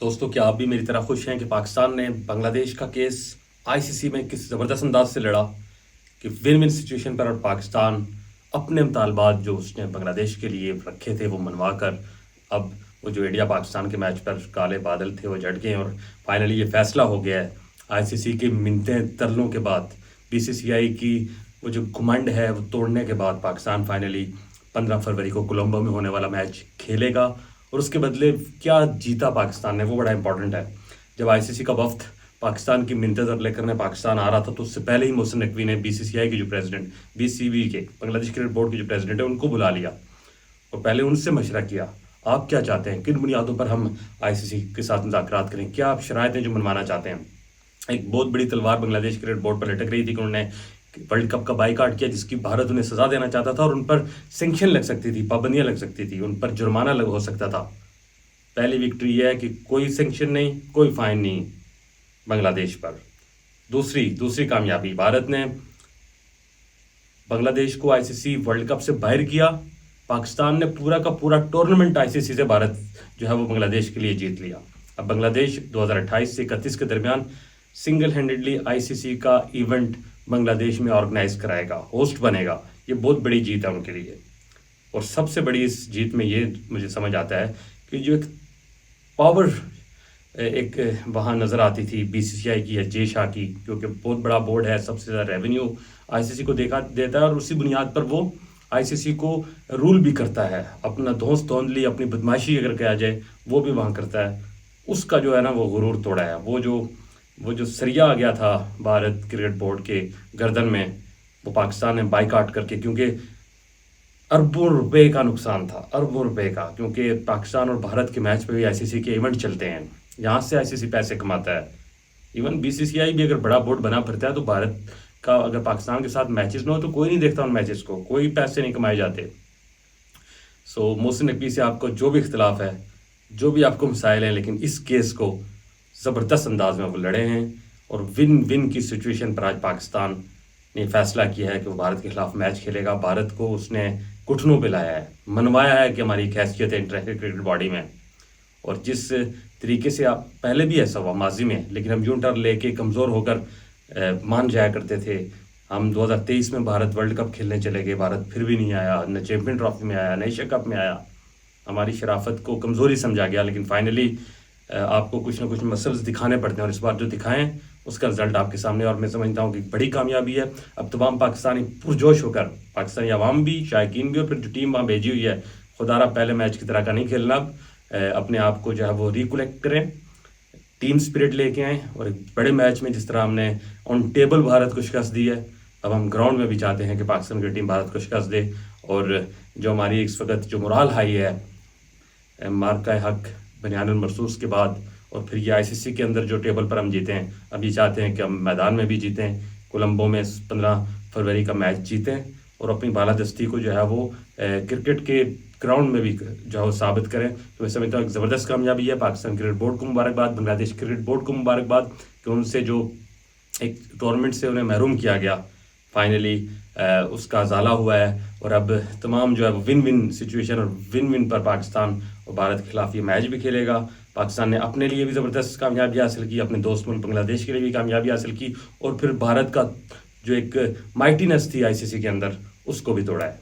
दोस्तों, क्या आप भी मेरी तरह खुश हैं कि पाकिस्तान ने बांग्लादेश का केस आईसीसी में किस ज़बरदस्त अंदाज से लड़ा कि विन विन सिचुएशन पर और पाकिस्तान अपने मुतालबात जो उसने बांग्लादेश के लिए रखे थे वो मनवा कर अब वो जो इंडिया पाकिस्तान के मैच पर काले बादल थे वो झट गए और फाइनली ये फैसला हो गया है। आईसीसी की मिन्नतें तरलों के बाद, बीसीसीआई की वो जो घुमंड है वो तोड़ने के बाद पाकिस्तान फाइनली 15 फरवरी को कोलंबो में होने वाला मैच खेलेगा। और उसके बदले क्या जीता पाकिस्तान ने वो बड़ा इंपॉर्टेंट है। जब आईसीसी का वफ्द पाकिस्तान की मिन्नतें तरले करने पाकिस्तान आ रहा था तो उससे पहले ही मोहसिन नकवी ने बीसीसीआई के जो प्रेसिडेंट, बीसीबी के बांग्लादेश क्रिकेट बोर्ड के जो प्रेसिडेंट है उनको बुला लिया और पहले उनसे मशवरा किया, आप क्या चाहते हैं, किन बुनियादों पर हम आईसीसी के साथ मुज़ाकरात करें, क्या आप शरायतें जो मनवाना चाहते हैं। एक बहुत बड़ी तलवार बांग्लादेश क्रिकेट बोर्ड पर लटक रही थी कि उन्होंने वर्ल्ड कप का बाइकाट किया जिसकी भारत उन्हें सजा देना चाहता था और उन पर सेंक्शन लग सकती थी, पाबंदियां लग सकती थी, उन पर जुर्माना लग हो सकता था। पहली विक्ट्री यह है कि कोई सेंक्शन नहीं, कोई फाइन नहीं बांग्लादेश पर। दूसरी दूसरी कामयाबी, भारत ने बांग्लादेश को आईसीसी वर्ल्ड कप से बाहर किया। पाकिस्तान ने पूरा का पूरा टूर्नामेंट आईसीसी से भारत जो है वो बांग्लादेश के लिए जीत लिया। अब बांग्लादेश 2028 से 31 के दरमियान सिंगल हैंडेडली आईसीसी का इवेंट बांग्लादेश में ऑर्गेनाइज कराएगा, होस्ट बनेगा। ये बहुत बड़ी जीत है उनके लिए। और सबसे बड़ी इस जीत में ये मुझे समझ आता है कि जो एक पावर एक वहाँ नज़र आती थी बीसीसीआई की या जे शाह की, क्योंकि बहुत बड़ा बोर्ड है, सबसे ज़्यादा रेवेन्यू आईसीसी को देता है और उसी बुनियाद पर वो आईसीसी को रूल भी करता है। अपना दोस्त धौंधली, अपनी बदमाशी अगर कहा जाए वो भी वहाँ करता है। उसका जो है ना वो गुरूर तोड़ा है। वो जो सरिया आ गया था भारत क्रिकेट बोर्ड के गर्दन में, वो पाकिस्तान ने बाइकाट करके, क्योंकि अरबों रुपए का नुकसान था, अरबों रुपए का, क्योंकि पाकिस्तान और भारत के मैच पे भी आईसीसी के इवेंट चलते हैं, यहाँ से आईसीसी पैसे कमाता है। इवन बीसीसीआई भी अगर बड़ा बोर्ड बना फिरता है तो भारत का अगर पाकिस्तान के साथ मैचेस ना हो तो कोई नहीं देखता उन मैचेस को, कोई पैसे नहीं कमाए जाते। सो मोहसिन नकवी से आपको जो भी इख्तलाफ है, जो भी आपको मसाइल हैं, लेकिन इस केस को ज़बरदस्त अंदाज में वो लड़े हैं और विन विन की सिचुएशन पर आज पाकिस्तान ने फैसला किया है कि वो भारत के खिलाफ मैच खेलेगा। भारत को उसने घुटनों पे लाया है, मनवाया है कि हमारी एक हैसियत है इंटरनेशनल क्रिकेट बॉडी में। और जिस तरीके से आप पहले भी ऐसा हुआ माजी में, लेकिन हम यूं टर्न लेके कमज़ोर होकर मान जाया करते थे। हम 2023 में भारत वर्ल्ड कप खेलने चले गए, भारत फिर भी नहीं आया, न चैम्पियन ट्रॉफी में आया, न एशिया कप में आया। हमारी शराफत को कमज़ोरी समझा गया, लेकिन फाइनली आपको कुछ ना कुछ मसल्स दिखाने पड़ते हैं और इस बार जो दिखाएं उसका रिजल्ट आपके सामने। और मैं समझता हूँ कि बड़ी कामयाबी है। अब तमाम पाकिस्तानी पुरजोश होकर, पाकिस्तानी अवाम भी, शायकीन भी, और फिर जो टीम वहाँ भेजी हुई है, खुदारा पहले मैच की तरह का नहीं खेलना। अब अपने आप को जो है वो रिकलेक्ट करें, टीम स्पिरिट लेके आएँ और एक बड़े मैच में जिस तरह हमने ऑन टेबल भारत को शिकस्त दी है, अब हम ग्राउंड में भी चाहते हैं कि पाकिस्तान की टीम भारत को शिकस्त दे। और जो हमारी इस वक्त जो मोराल हाई है मार्का हक बनियानुल मरसूस के बाद, और फिर ये आईसीसी के अंदर जो टेबल पर हम जीते हैं, अब ये चाहते हैं कि हम मैदान में भी जीतें, कोलंबो में 15 फरवरी का मैच जीतें और अपनी बालादस्ती को जो है वो क्रिकेट के ग्राउंड में भी जो है वो साबित करें। तो मैं समझता हूँ एक ज़बरदस्त कामयाबी है। पाकिस्तान क्रिकेट बोर्ड को मुबारकबाद, बांग्लादेश क्रिकेट बोर्ड को मुबारकबाद कि उनसे जो एक टूर्नामेंट से उन्हें महरूम किया गया, फाइनली उसका अजाला हुआ है। और अब तमाम जो है विन विन सिचुएशन और विन विन पर पाकिस्तान और भारत के खिलाफ ये मैच भी खेलेगा। पाकिस्तान ने अपने लिए भी ज़बरदस्त कामयाबी हासिल की, अपने दोस्त मुल्क बांग्लादेश के लिए भी कामयाबी हासिल की, और फिर भारत का जो एक माइटीनेस थी आईसीसी के अंदर उसको भी तोड़ा है।